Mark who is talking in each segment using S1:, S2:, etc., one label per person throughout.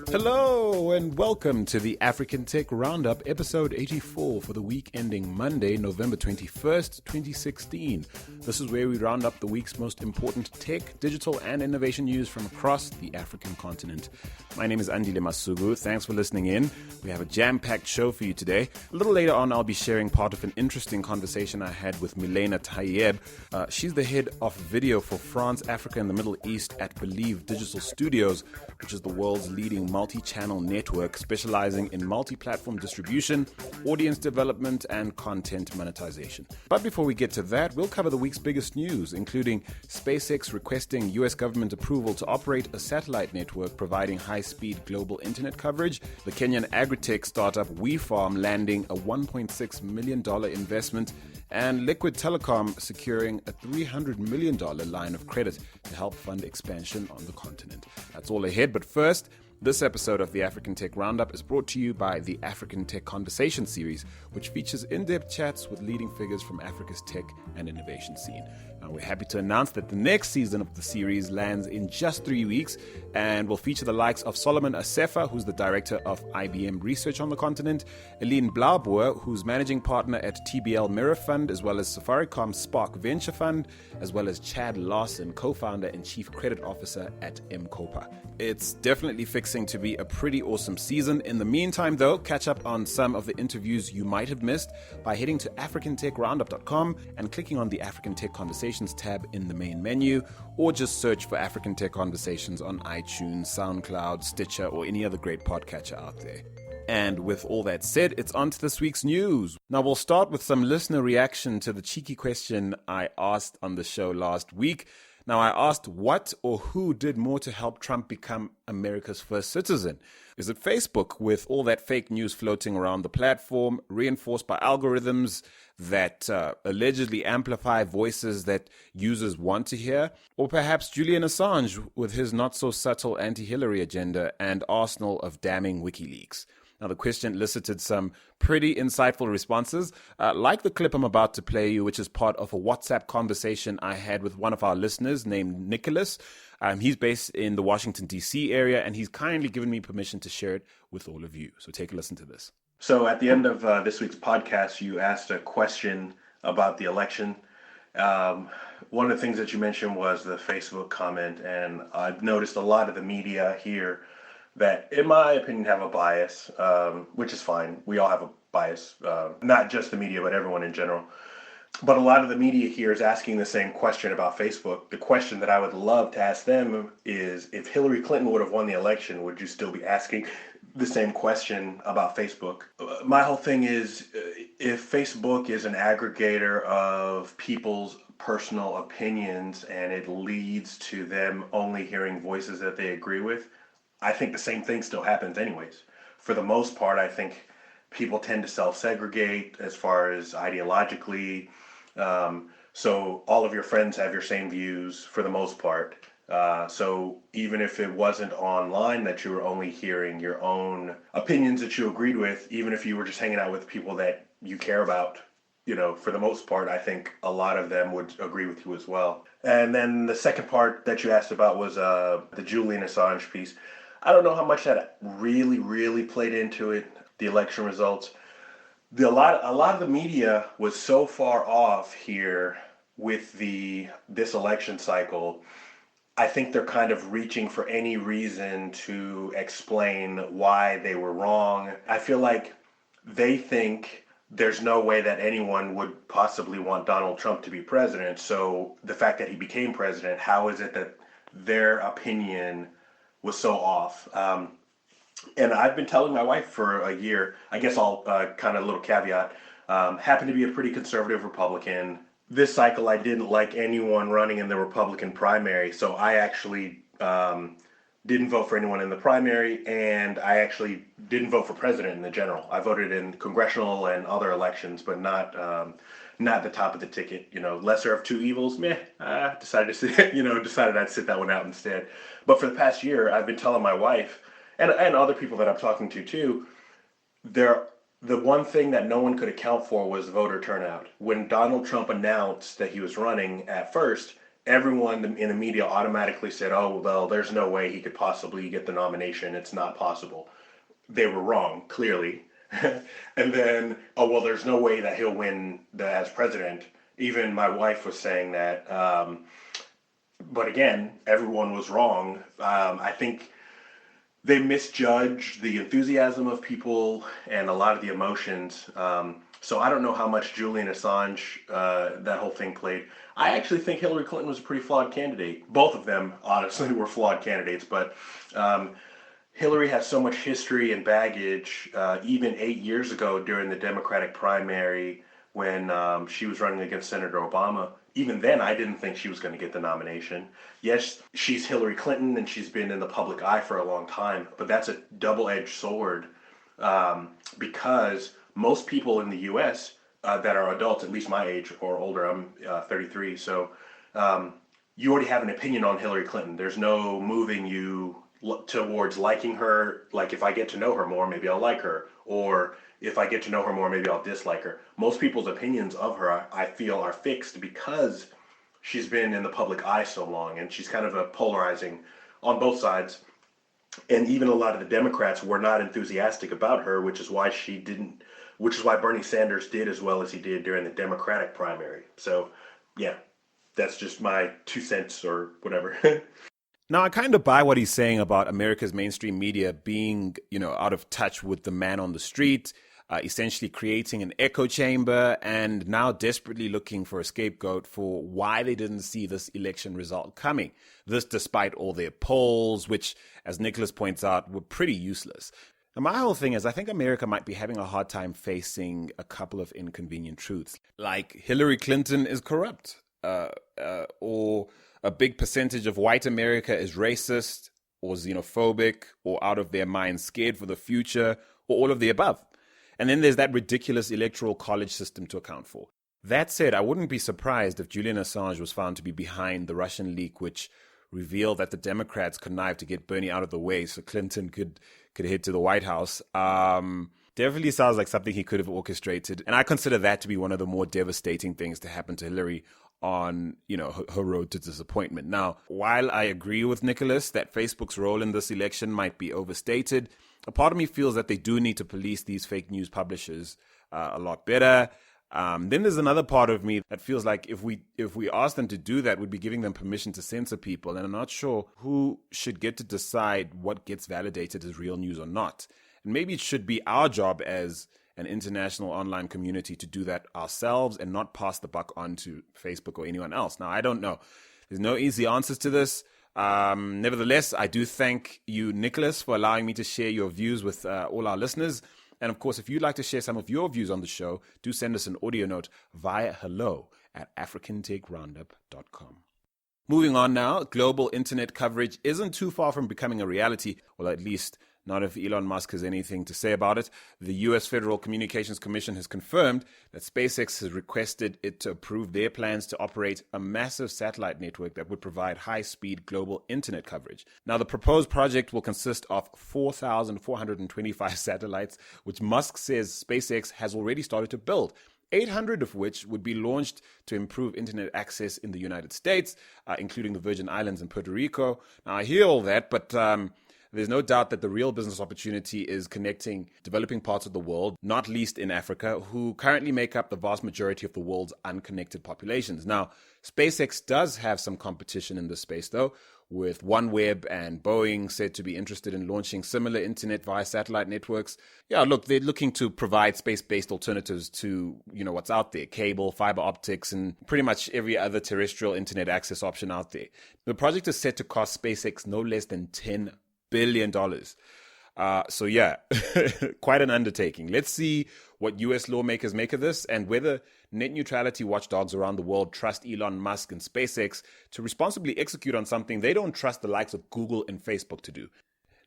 S1: Hello and welcome to the African Tech Roundup, episode 84 for the week ending Monday, November 21st, 2016. This is where we round up the week's most important tech, digital, and innovation news from across the African continent. My name is Andile Masugu. Thanks for listening in. We have a jam-packed show for you today. A little later on, I'll be sharing part of an interesting conversation I had with Milena Tayeb. She's the head of video for France, Africa, and the Middle East at Believe Digital Studios, which is the world's leading multi-channel network specializing in multi-platform distribution, audience development, and content monetization. But before we get to that, we'll cover the week's biggest news, including SpaceX requesting US government approval to operate a satellite network providing high-speed global internet coverage, the Kenyan Agritech startup WeFarm landing a $1.6 million investment, and Liquid Telecom securing a $300 million line of credit to help fund expansion on the continent. That's all ahead, but first, this episode of the African Tech Roundup is brought to you by the African Tech Conversation series, which features in-depth chats with leading figures from Africa's tech and innovation scene. Now, we're happy to announce that the next season of the series lands in just 3 weeks and will feature the likes of Solomon Asefa, who's the director of IBM Research on the continent, Eline Blauboer, who's managing partner at TBL Mirror Fund, as well as Safaricom Spark Venture Fund, as well as Chad Larson, co-founder and chief credit officer at M-Copa. It's definitely fixing to be a pretty awesome season. In the meantime, though, catch up on some of the interviews you might have missed by heading to africantechroundup.com and clicking on the African Tech Conversations tab in the main menu, or just search for African Tech Conversations on iTunes, SoundCloud, Stitcher, or any other great podcatcher out there. And with all that said, it's on to this week's news. Now, we'll start with some listener reaction to the cheeky question I asked on the show last week. Now, I asked what or who did more to help Trump become America's first citizen. Is it Facebook, with all that fake news floating around the platform, reinforced by algorithms that allegedly amplify voices that users want to hear? Or perhaps Julian Assange, with his not-so-subtle anti-Hillary agenda and arsenal of damning WikiLeaks? Now, the question elicited some pretty insightful responses, like the clip I'm about to play you, which is part of a WhatsApp conversation I had with one of our listeners named Nicholas. He's based in the Washington, D.C. area, and he's kindly given me permission to share it with all of you. So take a listen to this.
S2: So at the end of this week's podcast, you asked a question about the election. One of the things that you mentioned was the Facebook comment, and I've noticed a lot of the media here that, in my opinion, have a bias, which is fine. We all have a bias, not just the media, but everyone in general. But a lot of the media here is asking the same question about Facebook. The question that I would love to ask them is, if Hillary Clinton would have won the election, would you still be asking the same question about Facebook? My whole thing is, if Facebook is an aggregator of people's personal opinions and it leads to them only hearing voices that they agree with, I think the same thing still happens anyways. For the most part, I think people tend to self-segregate as far as ideologically. So all of your friends have your same views for the most part. So even if it wasn't online that you were only hearing your own opinions that you agreed with, even if you were just hanging out with people that you care about, for the most part, I think a lot of them would agree with you as well. And then the second part that you asked about was the Julian Assange piece. I don't know how much that really played into it, the election results. A lot of the media was so far off here with this election cycle. I think they're kind of reaching for any reason to explain why they were wrong. I feel like they think there's no way that anyone would possibly want Donald Trump to be president. So the fact that he became president, how is it that their opinion was so off? And I've been telling my wife for a year, I guess I'll kind of a little caveat, happen to be a pretty conservative Republican. This cycle, I didn't like anyone running in the Republican primary, so I actually didn't vote for anyone in the primary, and I actually didn't vote for president in the general. I voted in congressional and other elections, but not the top of the ticket. Lesser of two evils. Decided I'd sit that one out instead. But for the past year, I've been telling my wife and other people that I'm talking to too, the one thing that no one could account for was voter turnout. When Donald Trump announced that he was running at first, everyone in the media automatically said, oh, well, there's no way he could possibly get the nomination. It's not possible. They were wrong, clearly. And then, oh, well, there's no way that he'll win as president. Even my wife was saying that. But again, everyone was wrong. I think they misjudge the enthusiasm of people and a lot of the emotions. So I don't know how much Julian Assange, that whole thing played. I actually think Hillary Clinton was a pretty flawed candidate. Both of them, honestly, were flawed candidates. But Hillary has so much history and baggage. Even 8 years ago during the Democratic primary when she was running against Senator Obama, even then I didn't think she was going to get the nomination. Yes, she's Hillary Clinton and she's been in the public eye for a long time, but that's a double-edged sword because most people in the U.S. That are adults, at least my age or older, I'm 33, so you already have an opinion on Hillary Clinton. There's no moving you towards liking her. Like if I get to know her more, maybe I'll like her, or if I get to know her more, maybe I'll dislike her. Most people's opinions of her, I feel, are fixed because she's been in the public eye so long, and she's kind of a polarizing on both sides. And even a lot of the Democrats were not enthusiastic about her, which is why Bernie Sanders did as well as he did during the Democratic primary. So, yeah, that's just my 2 cents or whatever.
S1: Now, I kind of buy what he's saying about America's mainstream media being, out of touch with the man on the street, essentially creating an echo chamber and now desperately looking for a scapegoat for why they didn't see this election result coming. This despite all their polls, which, as Nicholas points out, were pretty useless. Now, my whole thing is I think America might be having a hard time facing a couple of inconvenient truths, like Hillary Clinton is corrupt, or a big percentage of white America is racist or xenophobic or out of their minds scared for the future, or all of the above. And then there's that ridiculous electoral college system to account for. That said, I wouldn't be surprised if Julian Assange was found to be behind the Russian leak, which revealed that the Democrats connived to get Bernie out of the way so Clinton could head to the White House. Definitely sounds like something he could have orchestrated. And I consider that to be one of the more devastating things to happen to Hillary on, her road to disappointment. Now, while I agree with Nicholas that Facebook's role in this election might be overstated, a part of me feels that they do need to police these fake news publishers a lot better. Then there's another part of me that feels like if we ask them to do that, we'd be giving them permission to censor people. And I'm not sure who should get to decide what gets validated as real news or not. And maybe it should be our job as an international online community to do that ourselves and not pass the buck on to Facebook or anyone else. Now, I don't know. There's no easy answers to this. Nevertheless, I do thank you, Nicholas, for allowing me to share your views with all our listeners. And of course, if you'd like to share some of your views on the show, do send us an audio note via hello@africantechroundup.com. Moving on now, global internet coverage isn't too far from becoming a reality, well, at least not if Elon Musk has anything to say about it. The U.S. Federal Communications Commission has confirmed that SpaceX has requested it to approve their plans to operate a massive satellite network that would provide high-speed global internet coverage. Now, the proposed project will consist of 4,425 satellites, which Musk says SpaceX has already started to build. 800 of which would be launched to improve internet access in the United States, including the Virgin Islands and Puerto Rico. Now, I hear all that, but there's no doubt that the real business opportunity is connecting developing parts of the world, not least in Africa, who currently make up the vast majority of the world's unconnected populations. Now, SpaceX does have some competition in this space, though, with OneWeb and Boeing said to be interested in launching similar internet via satellite networks. Yeah, look, they're looking to provide space-based alternatives to, what's out there, cable, fiber optics, and pretty much every other terrestrial internet access option out there. The project is set to cost SpaceX no less than $10 billion. So yeah, quite an undertaking. Let's see what US lawmakers make of this and whether net neutrality watchdogs around the world trust Elon Musk and SpaceX to responsibly execute on something they don't trust the likes of Google and Facebook to do.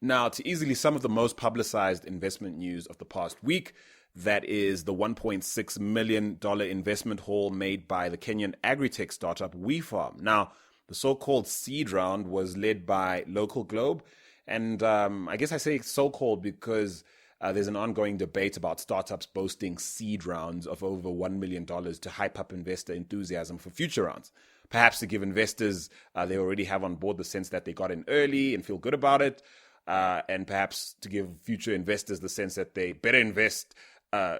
S1: Now, to easily some of the most publicized investment news of the past week, that is the $1.6 million investment haul made by the Kenyan Agritech startup WeFarm. Now, the so-called seed round was led by Local Globe. And I guess I say so-called because there's an ongoing debate about startups boasting seed rounds of over $1 million to hype up investor enthusiasm for future rounds. Perhaps to give investors they already have on board the sense that they got in early and feel good about it, and perhaps to give future investors the sense that they better invest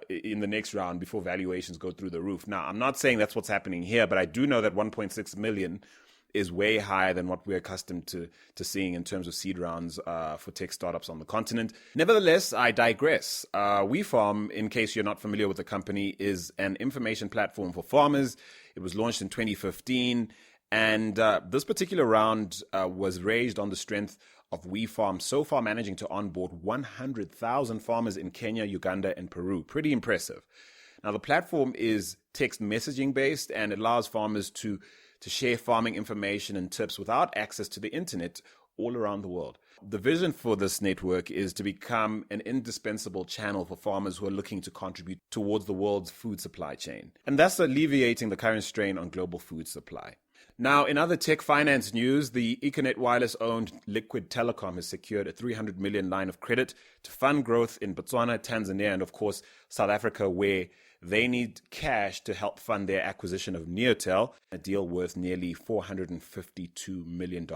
S1: in the next round before valuations go through the roof. Now, I'm not saying that's what's happening here, but I do know that 1.6 million is way higher than what we're accustomed to seeing in terms of seed rounds for tech startups on the continent. Nevertheless, I digress. WeFarm, in case you're not familiar with the company, is an information platform for farmers. It was launched in 2015, and this particular round was raised on the strength of WeFarm so far managing to onboard 100,000 farmers in Kenya, Uganda, and Peru. Pretty impressive. Now, the platform is text messaging based and it allows farmers to share farming information and tips without access to the internet all around the world. The vision for this network is to become an indispensable channel for farmers who are looking to contribute towards the world's food supply chain, and thus alleviating the current strain on global food supply. Now, in other tech finance news, the Econet Wireless-owned Liquid Telecom has secured a 300 million line of credit to fund growth in Botswana, Tanzania, and of course, South Africa, where they need cash to help fund their acquisition of Neotel, a deal worth nearly $452 million.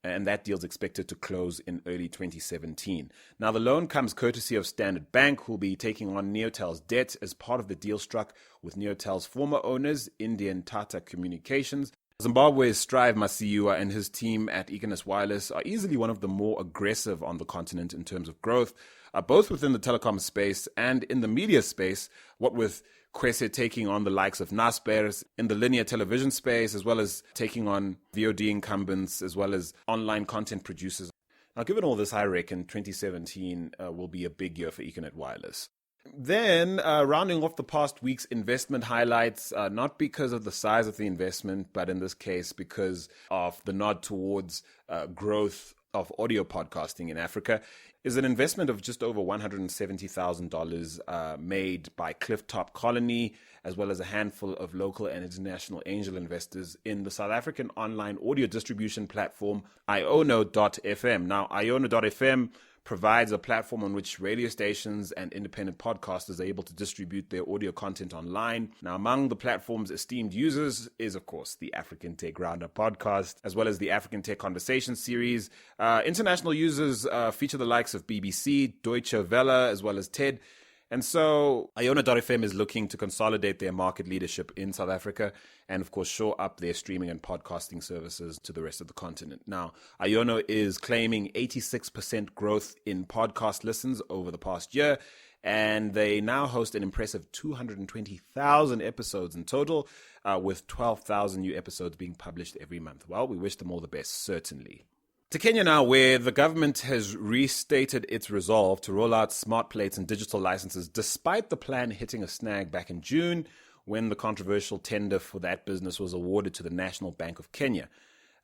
S1: And that deal is expected to close in early 2017. Now, the loan comes courtesy of Standard Bank, who will be taking on Neotel's debt as part of the deal struck with Neotel's former owners, Indian Tata Communications. Zimbabwe's Strive Masiyiwa and his team at Econet Wireless are easily one of the more aggressive on the continent in terms of growth, both within the telecom space and in the media space, what with Kwese taking on the likes of Naspers in the linear television space, as well as taking on VOD incumbents, as well as online content producers. Now, given all this, I reckon 2017 will be a big year for Econet Wireless. Then, rounding off the past week's investment highlights, not because of the size of the investment, but in this case because of the nod towards growth of audio podcasting in Africa, is an investment of just over $170,000 made by Clifftop Colony, as well as a handful of local and international angel investors in the South African online audio distribution platform Iono.fm. Now, Iono.fm provides a platform on which radio stations and independent podcasters are able to distribute their audio content online. Now, among the platform's esteemed users is, of course, the African Tech Roundup podcast, as well as the African Tech Conversation series. International users feature the likes of BBC, Deutsche Welle, as well as TED. And so Iono.fm is looking to consolidate their market leadership in South Africa and, of course, shore up their streaming and podcasting services to the rest of the continent. Now, Iono is claiming 86% growth in podcast listens over the past year, and they now host an impressive 220,000 episodes in total, with 12,000 new episodes being published every month. Well, we wish them all the best, certainly. To Kenya now, where the government has restated its resolve to roll out smart plates and digital licenses, despite the plan hitting a snag back in June when the controversial tender for that business was awarded to the National Bank of Kenya.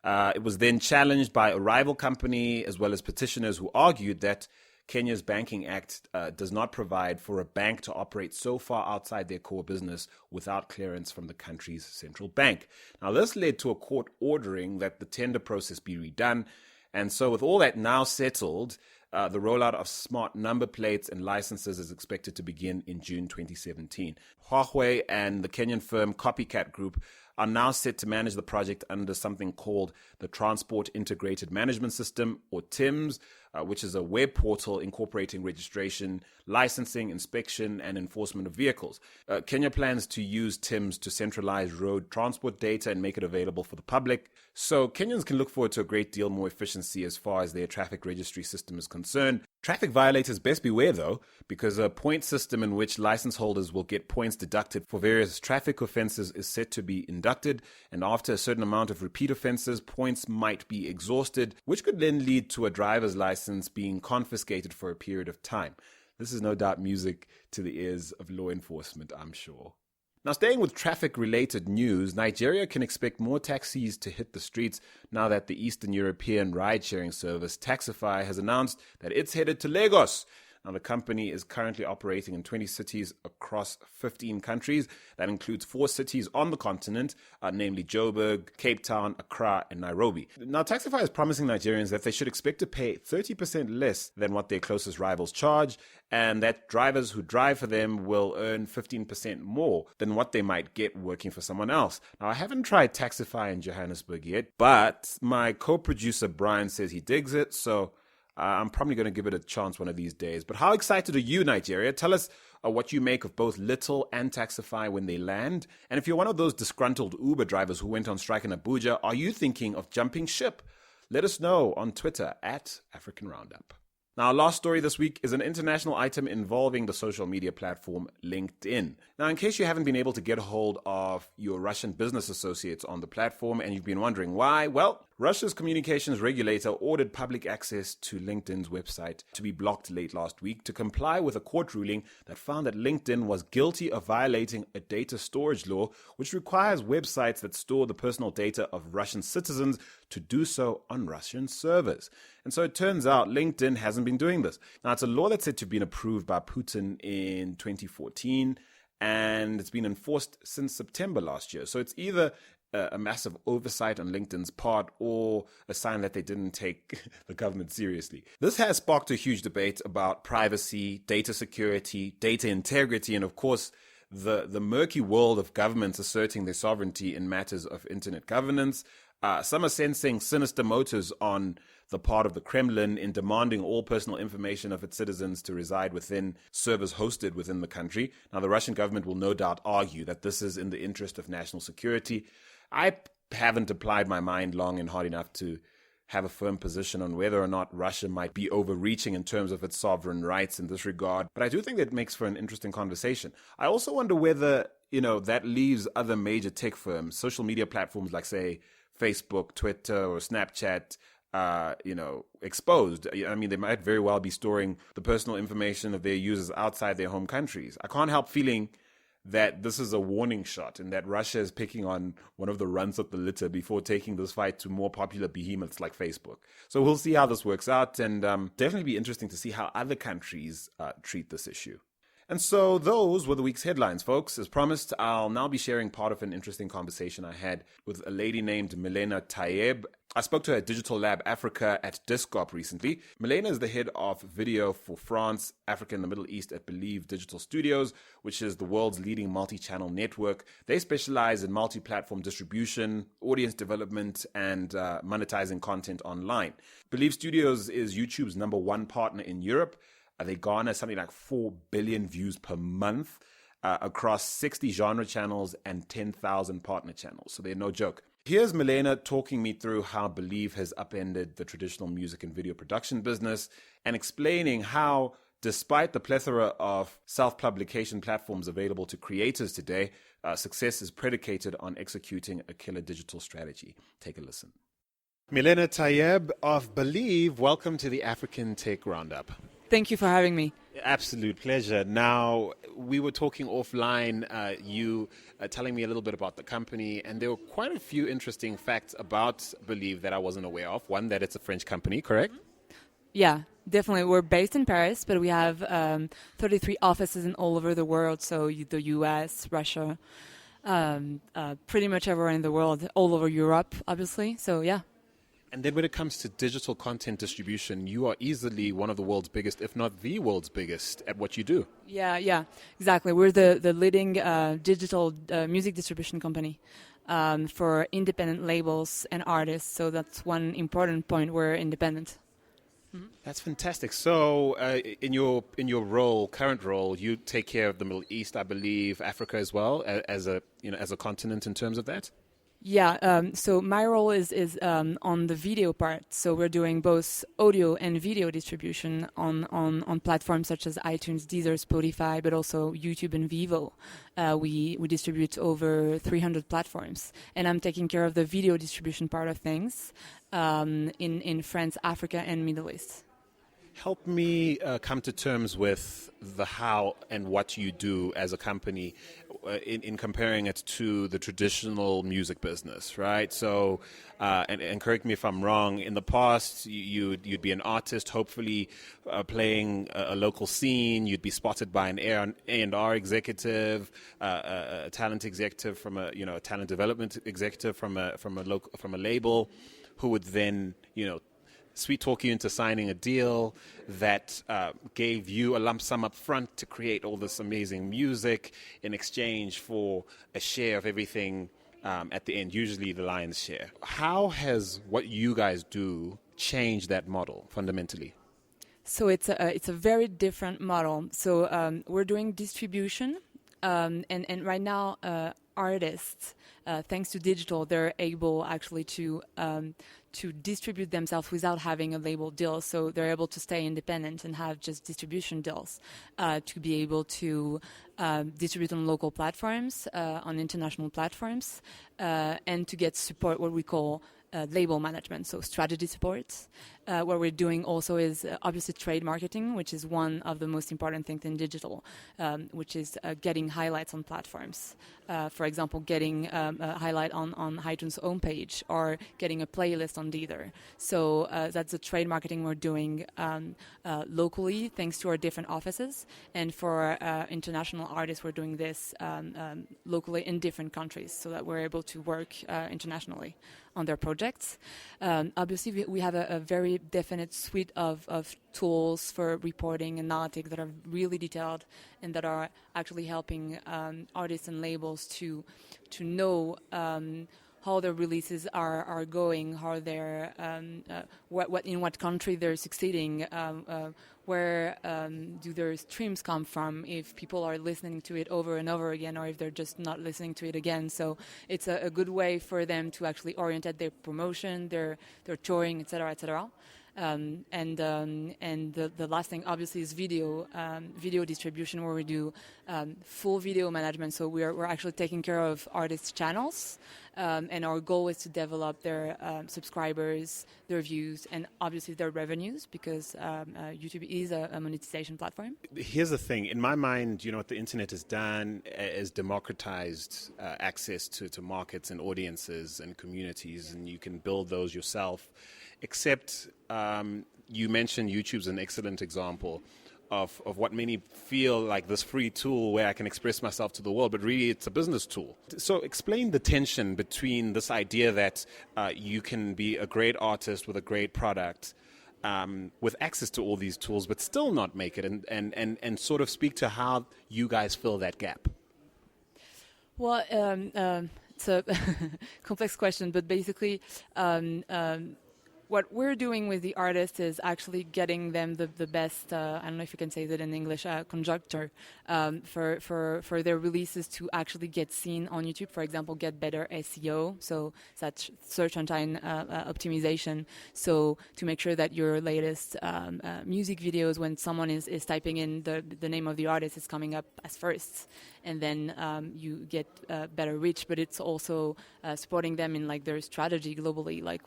S1: It was then challenged by a rival company as well as petitioners who argued that Kenya's Banking Act does not provide for a bank to operate so far outside their core business without clearance from the country's central bank. Now, this led to a court ordering that the tender process be redone. And so with all that now settled, the rollout of smart number plates and licenses is expected to begin in June 2017. Huawei and the Kenyan firm Copycat Group are now set to manage the project under something called the Transport Integrated Management System, or TIMS, which is a web portal incorporating registration, licensing, inspection, and enforcement of vehicles. Kenya plans to use TIMS to centralize road transport data and make it available for the public. So Kenyans can look forward to a great deal more efficiency as far as their traffic registry system is concerned. Traffic violators best beware, though, because a point system in which license holders will get points deducted for various traffic offenses is set to be inducted, and after a certain amount of repeat offenses, points might be exhausted, which could then lead to a driver's license being confiscated for a period of time. This is no doubt music to the ears of law enforcement, I'm sure. Now, staying with traffic-related news, Nigeria can expect more taxis to hit the streets now that the Eastern European ride-sharing service Taxify has announced that it's headed to Lagos. Now, the company is currently operating in 20 cities across 15 countries. That includes 4 cities on the continent, namely Joburg, Cape Town, Accra, and Nairobi. Now, Taxify is promising Nigerians that they should expect to pay 30% less than what their closest rivals charge, and that drivers who drive for them will earn 15% more than what they might get working for someone else. Now, I haven't tried Taxify in Johannesburg yet, but my co-producer Brian says he digs it, so I'm probably going to give it a chance one of these days. But how excited are you, Nigeria? Tell us what you make of both Little and Taxify when they land. And if you're one of those disgruntled Uber drivers who went on strike in Abuja, are you thinking of jumping ship? Let us know on Twitter at African Roundup. Now, our last story this week is an international item involving the social media platform LinkedIn. Now, in case you haven't been able to get a hold of your Russian business associates on the platform and you've been wondering why, well, Russia's communications regulator ordered public access to LinkedIn's website to be blocked late last week to comply with a court ruling that found that LinkedIn was guilty of violating a data storage law, which requires websites that store the personal data of Russian citizens to do so on Russian servers. And so it turns out LinkedIn hasn't been doing this. Now, it's a law that's said to have been approved by Putin in 2014, and it's been enforced since September last year. So it's either a massive oversight on LinkedIn's part or a sign that they didn't take the government seriously. This has sparked a huge debate about privacy, data security, data integrity, and of course, the murky world of governments asserting their sovereignty in matters of internet governance. Some are sensing sinister motives on the part of the Kremlin in demanding all personal information of its citizens to reside within servers hosted within the country. Now, the Russian government will no doubt argue that this is in the interest of national security. I haven't applied my mind long and hard enough to have a firm position on whether or not Russia might be overreaching in terms of its sovereign rights in this regard. But I do think that makes for an interesting conversation. I also wonder whether, that leaves other major tech firms, social media platforms like, say, Facebook, Twitter, or Snapchat, exposed. I mean, they might very well be storing the personal information of their users outside their home countries. I can't help feeling that this is a warning shot and that Russia is picking on one of the runs of the litter before taking this fight to more popular behemoths like Facebook. So we'll see how this works out, and definitely be interesting to see how other countries treat this issue. And so those were the week's headlines, folks. As promised, I'll now be sharing part of an interesting conversation I had with a lady named Milena Tayeb. I spoke to her at Digital Lab Africa at Discop recently. Milena is the head of video for France, Africa, and the Middle East at Believe Digital Studios, which is the world's leading multi-channel network. They specialize in multi-platform distribution, audience development, and monetizing content online. Believe Studios is YouTube's #1 partner in Europe. They garner something like 4 billion views per month across 60 genre channels and 10,000 partner channels. So they're no joke. Here's Milena talking me through how Believe has upended the traditional music and video production business and explaining how, despite the plethora of self-publication platforms available to creators today, success is predicated on executing a killer digital strategy. Take a listen. Milena Tayeb of Believe, welcome to the African Tech Roundup.
S3: Thank you for having me.
S1: Absolute pleasure. Now, we were talking offline, you telling me a little bit about the company, and there were quite a few interesting facts about Believe that I wasn't aware of. One, that it's a French company, correct?
S3: Yeah, definitely. We're based in Paris, but we have 33 offices in all over the world, so the US, Russia, pretty much everywhere in the world, all over Europe, obviously. So, yeah.
S1: And then when it comes to digital content distribution, you are easily one of the world's biggest, if not the world's biggest, at what you do.
S3: Yeah, exactly. We're the leading digital music distribution company for independent labels and artists. So that's one important point. We're independent. Mm-hmm.
S1: That's fantastic. So in your current role, you take care of the Middle East, I believe, Africa as well, as a continent in terms of that?
S3: Yeah, so my role is on the video part. So we're doing both audio and video distribution on platforms such as iTunes, Deezer, Spotify, but also YouTube and Vivo. We distribute over 300 platforms. And I'm taking care of the video distribution part of things in France, Africa, and Middle East.
S1: Help me come to terms with the how and what you do as a company. in comparing it to the traditional music business, right? So, and correct me if I'm wrong, in the past, you'd be an artist, hopefully playing a local scene. You'd be spotted by an A&R executive, a talent executive from a talent development executive from a label, who would then, sweet talk you into signing a deal that gave you a lump sum up front to create all this amazing music in exchange for a share of everything at the end, usually the lion's share. How has what you guys do changed that model fundamentally?
S3: So it's a very different model. So we're doing distribution, and right now artists, thanks to digital, they're able actually to distribute themselves without having a label deal. So they're able to stay independent and have just distribution deals to be able to distribute on local platforms, on international platforms, and to get support, what we call label management, so strategy support. What we're doing also is obviously trade marketing, which is one of the most important things in digital, which is getting highlights on platforms. For example, getting a highlight on iTunes homepage or getting a playlist on Deezer. So that's the trade marketing we're doing locally, thanks to our different offices. And for international artists, we're doing this locally in different countries so that we're able to work internationally on their projects. Obviously, we have a very definite suite of tools for reporting and analytics that are really detailed and that are actually helping artists and labels to know how their releases are going, how they're in what country they're succeeding, where do their streams come from, if people are listening to it over and over again, or if they're just not listening to it again. So it's a good way for them to actually orientate their promotion, their touring, etc., etc. And the last thing, obviously, is video distribution, where we do full video management. So we're actually taking care of artists' channels, and our goal is to develop their subscribers, their views, and obviously their revenues, because YouTube is a monetization platform.
S1: Here's the thing. In my mind, what the internet has done is democratized access to markets and audiences and communities, and you can build those yourself. Except you mentioned YouTube's an excellent example of what many feel like this free tool where I can express myself to the world, but really it's a business tool. So explain the tension between this idea that you can be a great artist with a great product with access to all these tools, but still not make it, and sort of speak to how you guys fill that gap.
S3: Well, it's a complex question, but basically what we're doing with the artists is actually getting them the best, I don't know if you can say that in English, conjuncture for their releases to actually get seen on YouTube. For example, get better SEO, so that's search engine optimization. So to make sure that your latest music videos, when someone is typing in the name of the artist, is coming up as first. And then you get better reach, but it's also supporting them in like their strategy globally. Like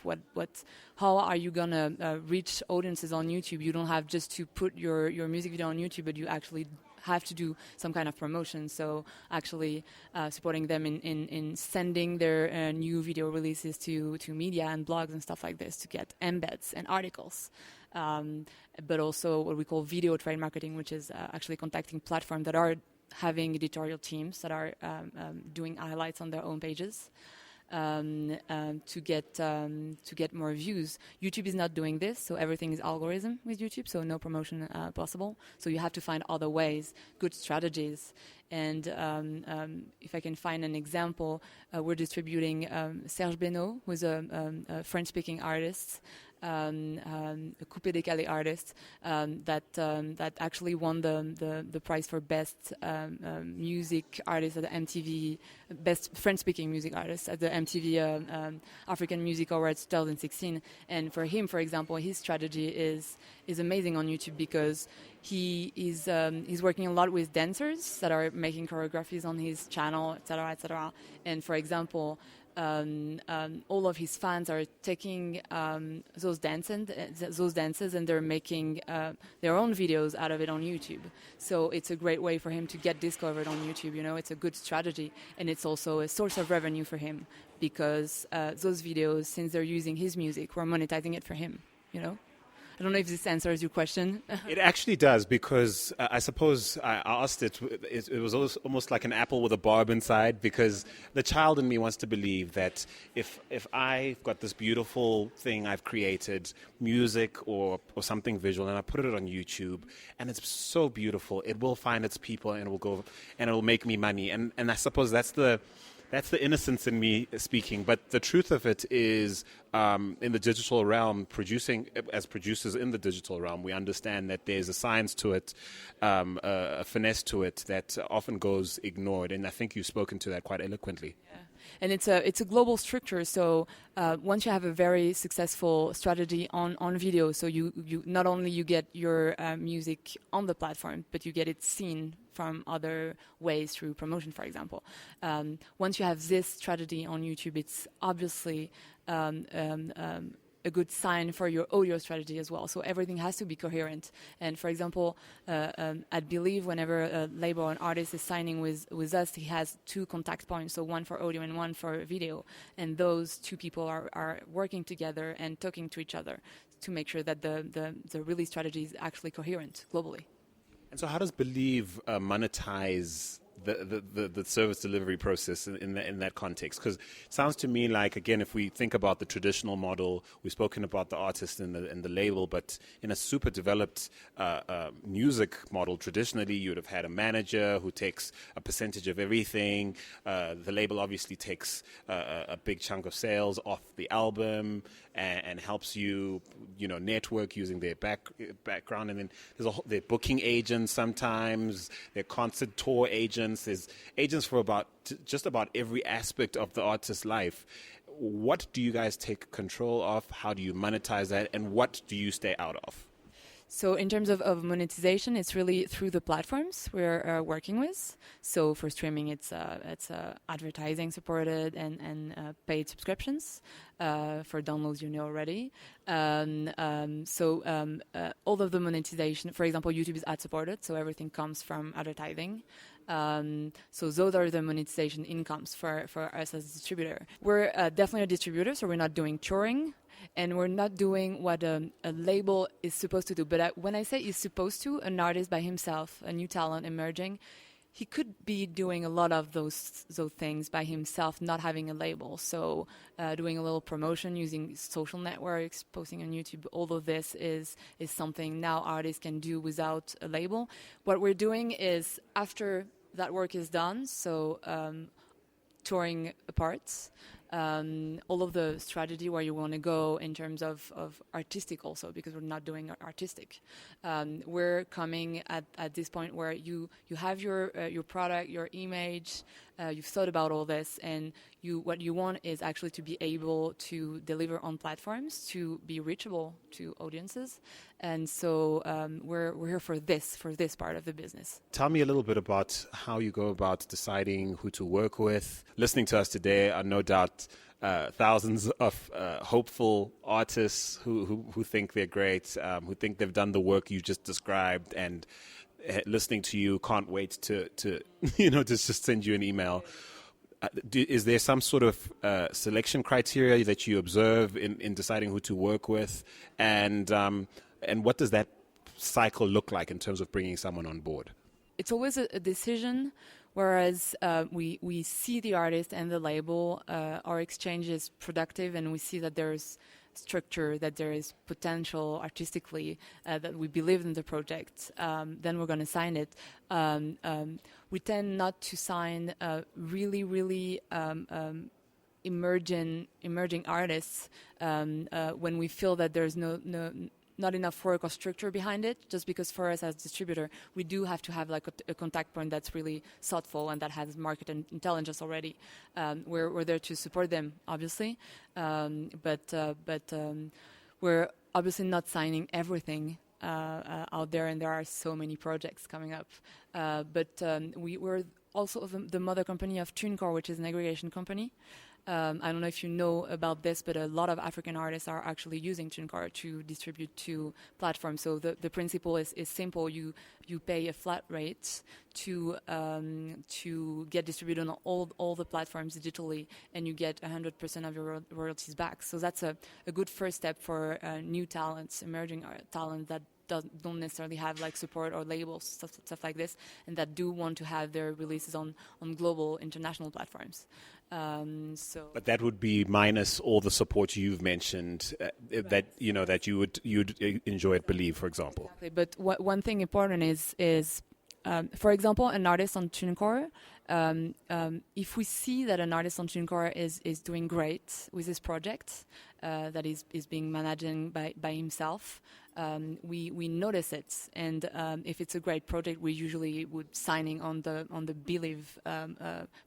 S3: how are you gonna reach audiences on YouTube? You don't have just to put your music video on YouTube, but you actually have to do some kind of promotion. So actually supporting them in sending their new video releases to media and blogs and stuff like this to get embeds and articles. But also what we call video trade marketing, which is actually contacting platforms that are having editorial teams that are doing highlights on their own pages to get more views. YouTube is not doing this, so everything is algorithm with YouTube, so no promotion possible. So you have to find other ways, good strategies. And if I can find an example, we're distributing Serge Benoît, who's a French-speaking artist, a coupé décalé artist that actually won the prize for best music artist at the MTV, best French-speaking music artist at the MTV African Music Awards 2016. And for him, for example, his strategy is amazing on YouTube because he's working a lot with dancers that are making choreographies on his channel, etc., etc. And for example, all of his fans are taking those dances and they're making their own videos out of it on YouTube. So it's a great way for him to get discovered on YouTube. It's a good strategy, and it's also a source of revenue for him because those videos, since they're using his music, we're monetizing it for him. I don't know if this answers your question.
S1: It actually does, because I suppose I asked it was almost like an apple with a barb inside, because the child in me wants to believe that if I've got this beautiful thing I've created, music or something visual, and I put it on YouTube, and it's so beautiful, it will find its people and it will go and it will make me money. And I suppose that's the innocence in me speaking. But the truth of it is, in the digital realm, as producers in the digital realm, we understand that there's a science to it, a finesse to it that often goes ignored. And I think you've spoken to that quite eloquently.
S3: Yeah. And it's a global structure. So once you have a very successful strategy on video, so you not only you get your music on the platform, but you get it seen from other ways through promotion, for example. Once you have this strategy on YouTube, it's obviously a good sign for your audio strategy as well. So everything has to be coherent. And for example, I believe whenever a label or an artist is signing with us, he has 2 contact points, so one for audio and one for video. And those 2 people are working together and talking to each other to make sure that the release strategy is actually coherent globally.
S1: And so how does Believe monetize the service delivery process in that context? Because it sounds to me like, again, if we think about the traditional model, we've spoken about the artist and the label, but in a super developed music model, traditionally you would have had a manager who takes a percentage of everything. The label obviously takes a big chunk of sales off the album and helps you, network using their background. And then they're booking agents sometimes, they're concert tour agents. There's agents for just about every aspect of the artist's life. What do you guys take control of? How do you monetize that? And what do you stay out of?
S3: So in terms of monetization, it's really through the platforms we're working with. So for streaming, it's advertising supported and paid subscriptions. For downloads, already. All of the monetization, for example, YouTube is ad supported, so everything comes from advertising. So those are the monetization incomes for us as a distributor. We're definitely a distributor, so we're not doing touring. And we're not doing what a label is supposed to do. But when I say is supposed to, an artist by himself, a new talent emerging, he could be doing a lot of those things by himself, not having a label. So doing a little promotion using social networks, posting on YouTube, all of this is something now artists can do without a label. What we're doing is, after that work is done, so touring parts, all of the strategy where you want to go in terms of artistic also, because we're not doing artistic. We're coming at this point where you have your product, your image, you've thought about all this, and what you want is actually to be able to deliver on platforms, to be reachable to audiences. And so we're here for this part of the business.
S1: Tell me a little bit about how you go about deciding who to work with. Listening to us today are no doubt thousands of hopeful artists who think they're great, who think they've done the work you just described, and listening to you can't wait to just send you an email. Is there some sort of selection criteria that you observe in deciding who to work with, and what does that cycle look like in terms of bringing someone on board?
S3: It's always a decision. Whereas we see the artist and the label, our exchange is productive, and we see that there's structure, that there is potential artistically, that we believe in the project, then we're going to sign it. We tend not to sign really emerging artists when we feel that there's not enough work or structure behind it, just because for us as distributor, we do have to have like a contact point that's really thoughtful and that has market intelligence already. We're there to support them, obviously, but we're obviously not signing everything out there, and there are so many projects coming up. But we're also the mother company of TuneCore, which is an aggregation company. I don't know if you know about this, but a lot of African artists are actually using TuneCore to distribute to platforms. So the principle is simple. You pay a flat rate to get distributed on all the platforms digitally, and you get 100% of your royalties back. So that's a good first step for new talents, emerging talent that don't necessarily have like support or labels, stuff like this, and that do want to have their releases on global international platforms.
S1: But that would be minus all the support you've mentioned right. that you'd enjoy at Believe, for example.
S3: Exactly. But one thing important is for example, an artist on TuneCore. If we see that an artist on TuneCore is doing great with his project, that is being managed by himself, we notice it, and if it's a great project, we usually would signing on the Believe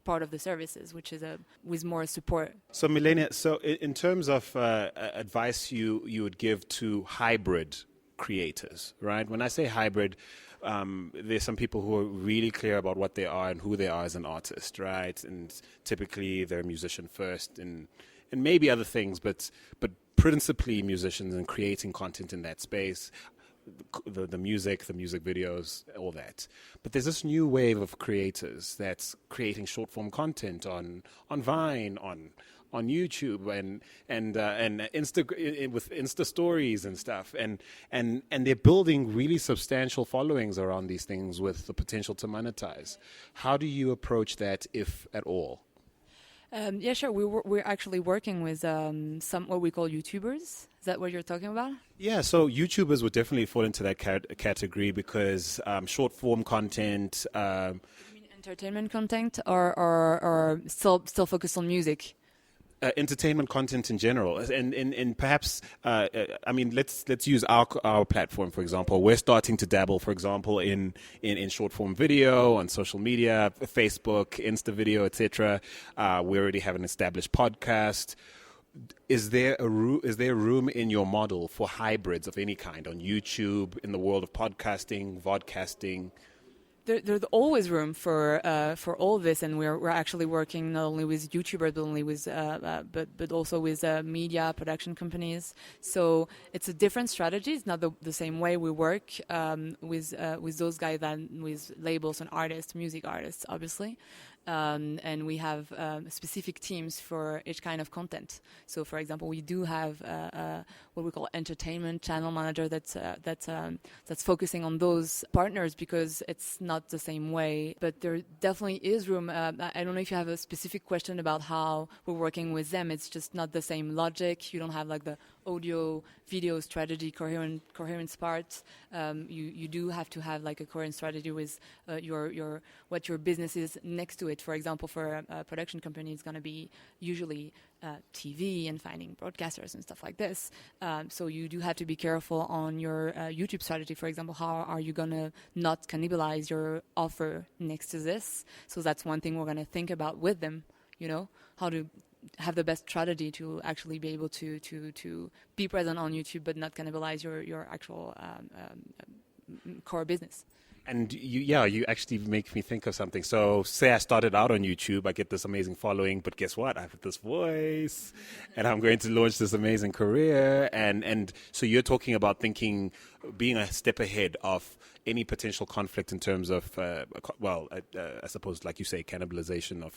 S3: part of the services, which is with more support.
S1: So Milena, so in terms of advice you would give to hybrid creators, right? When I say hybrid, there's some people who are really clear about what they are and who they are as an artist, right? And typically they're a musician first, and maybe other things, but principally musicians and creating content in that space, the music videos, all that. But there's this new wave of creators that's creating short form content on Vine, on YouTube and Insta with Insta stories and stuff, and they're building really substantial followings around these things with the potential to monetize. How do you approach that, if at all?
S3: Yeah, sure. We're actually working with some what we call YouTubers. Is that what you're talking about?
S1: Yeah, so YouTubers would definitely fall into that category because short form content.
S3: You mean entertainment content, or still focused on music?
S1: Entertainment content in general, and perhaps I mean let's use our platform for example. We're starting to dabble, for example, in short form video on social media, Facebook, Insta video, etc. We already have an established podcast. Is there room in your model for hybrids of any kind on YouTube, in the world of podcasting, vodcasting?
S3: There's always room for all this, and we're actually working not only with YouTubers, but also with media production companies. So it's a different strategy. It's not the same way we work with those guys than with labels and artists, music artists, obviously. And we have specific teams for each kind of content. So, for example, we do have what we call entertainment channel manager that's focusing on those partners, because it's not the same way. But there definitely is room. I don't know if you have a specific question about how we're working with them. It's just not the same logic. You don't have like the audio, video strategy, coherence parts. You do have to have like a coherent strategy with what your business is next to it. For example, for a production company, it's going to be usually TV and finding broadcasters and stuff like this. So you do have to be careful on your YouTube strategy. For example, how are you going to not cannibalize your offer next to this? So that's one thing we're going to think about with them, how to have the best strategy to actually be able to be present on YouTube but not cannibalize your actual core business.
S1: And you actually make me think of something. So say I started out on YouTube, I get this amazing following, but guess what? I have this voice, and I'm going to launch this amazing career. And so you're talking about being a step ahead of any potential conflict in terms of, I suppose, like you say, cannibalization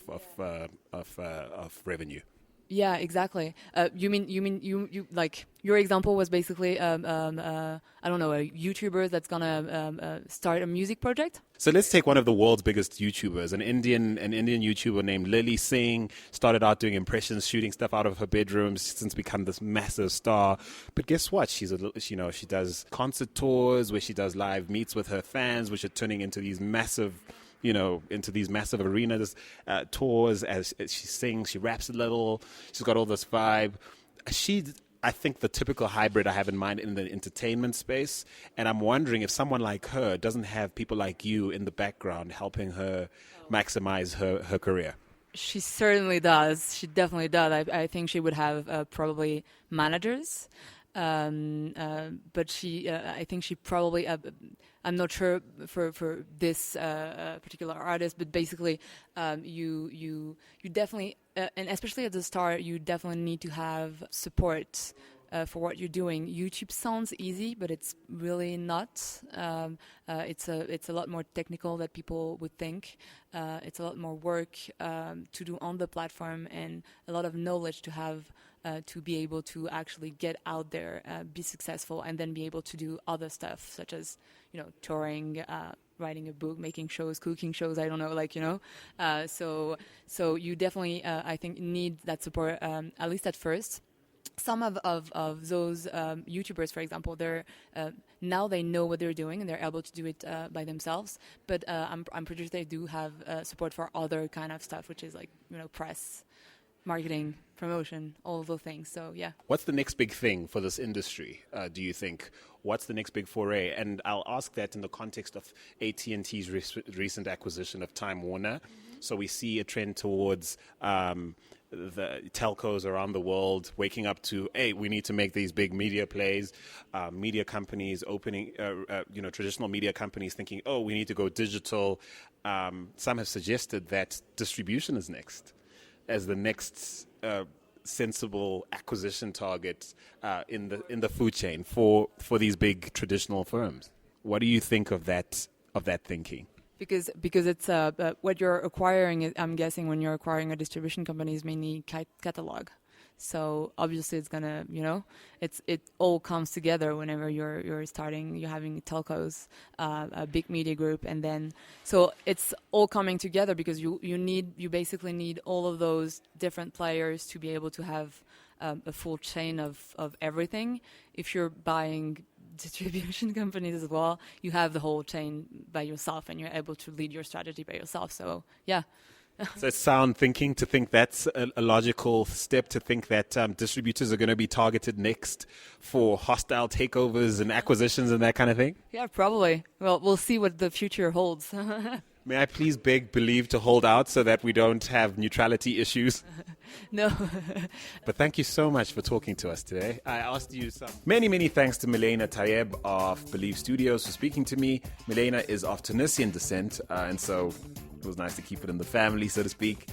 S1: of revenue.
S3: Yeah, exactly. You mean you like your example was basically I don't know, a YouTuber that's gonna start a music project.
S1: So let's take one of the world's biggest YouTubers, an Indian YouTuber named Lily Singh. Started out doing impressions, shooting stuff out of her bedroom, since become this massive star. But guess what? She does concert tours where she does live meets with her fans, which are turning into these massive arenas, tours as she sings, she raps a little, she's got all this vibe. I think the typical hybrid I have in mind in the entertainment space, and I'm wondering if someone like her doesn't have people like you in the background helping her maximize her career.
S3: She certainly does. She definitely does. I think she would have probably managers. But I think she probably, I'm not sure for this particular artist, but basically, you definitely, and especially at the start, you definitely need to have support for what you're doing. YouTube sounds easy, but it's really not. It's a lot more technical than people would think. It's a lot more work to do on the platform, and a lot of knowledge to have to be able to actually get out there, be successful, and then be able to do other stuff such as, touring, writing a book, making shows, cooking shows. I don't know, so you definitely, I think, need that support at least at first. Some of those YouTubers, for example, they're now they know what they're doing and they're able to do it by themselves. But I'm pretty sure they do have support for other kind of stuff, which is like press, marketing, promotion, all of those things. So yeah.
S1: What's the next big thing for this industry? Do you think? What's the next big foray? And I'll ask that in the context of AT&T's recent acquisition of Time Warner. Mm-hmm. So we see a trend towards the telcos around the world waking up to, hey, we need to make these big media plays. Media companies opening, traditional media companies thinking, oh, we need to go digital. Some have suggested that distribution is next, as the next sensible acquisition target in the food chain for these big traditional firms. What do you think of that thinking?
S3: Because it's what you're acquiring. I'm guessing when you're acquiring a distribution company is mainly catalog. So obviously it's gonna, it all comes together whenever you're having telcos, a big media group, and then so it's all coming together because you basically need all of those different players to be able to have a full chain of everything. If you're buying distribution companies as well, you have the whole chain by yourself and you're able to lead your strategy by yourself. So yeah.
S1: So it's sound thinking to think that's a logical step, to think that distributors are going to be targeted next for hostile takeovers and acquisitions and that kind of thing?
S3: Yeah, probably. Well, we'll see what the future holds.
S1: May I please believe to hold out so that we don't have neutrality issues?
S3: No.
S1: But thank you so much for talking to us today. I asked you some. Many thanks to Milena Tayeb of Believe Studios for speaking to me. Milena is of Tunisian descent, and so it was nice to keep it in the family, so to speak.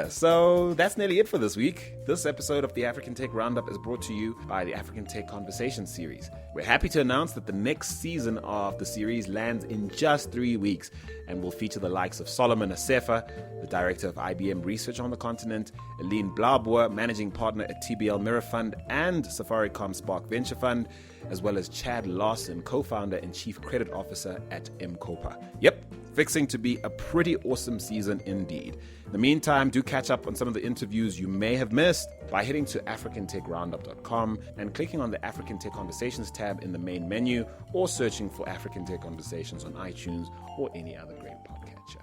S1: So that's nearly it for this week. This episode of the African Tech Roundup is brought to you by the African Tech Conversation series. We're happy to announce that the next season of the series lands in just 3 weeks and will feature the likes of Solomon Asefa, the director of IBM Research on the continent, Eline Blauboer, managing partner at TBL Mirror Fund and Safaricom Spark Venture Fund, as well as Chad Lawson, co-founder and chief credit officer at M-Copa. Yep, fixing to be a pretty awesome season indeed. In the meantime, do catch up on some of the interviews you may have missed by heading to africantechroundup.com and clicking on the African Tech Conversations tab in the main menu, or searching for African Tech Conversations on iTunes or any other great podcatcher.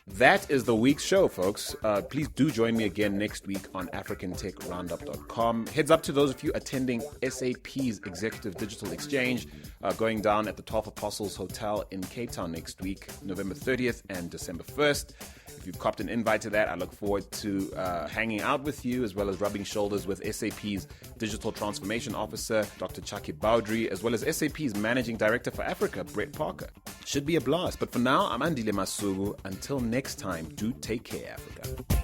S1: That is the week's show, folks. Please do join me again next week on africantechroundup.com. Heads up to those of you attending SAP's Executive Digital Exchange, going down at the 12 Apostles Hotel in Cape Town next week, November 30th and December 1st. If you've copped an invite to that, I look forward to hanging out with you, as well as rubbing shoulders with SAP's Digital Transformation Officer, Dr. Chaki Baudry, as well as SAP's Managing Director for Africa, Brett Parker. Should be a blast. But for now, I'm Andile Masugu. Until next time, do take care, Africa.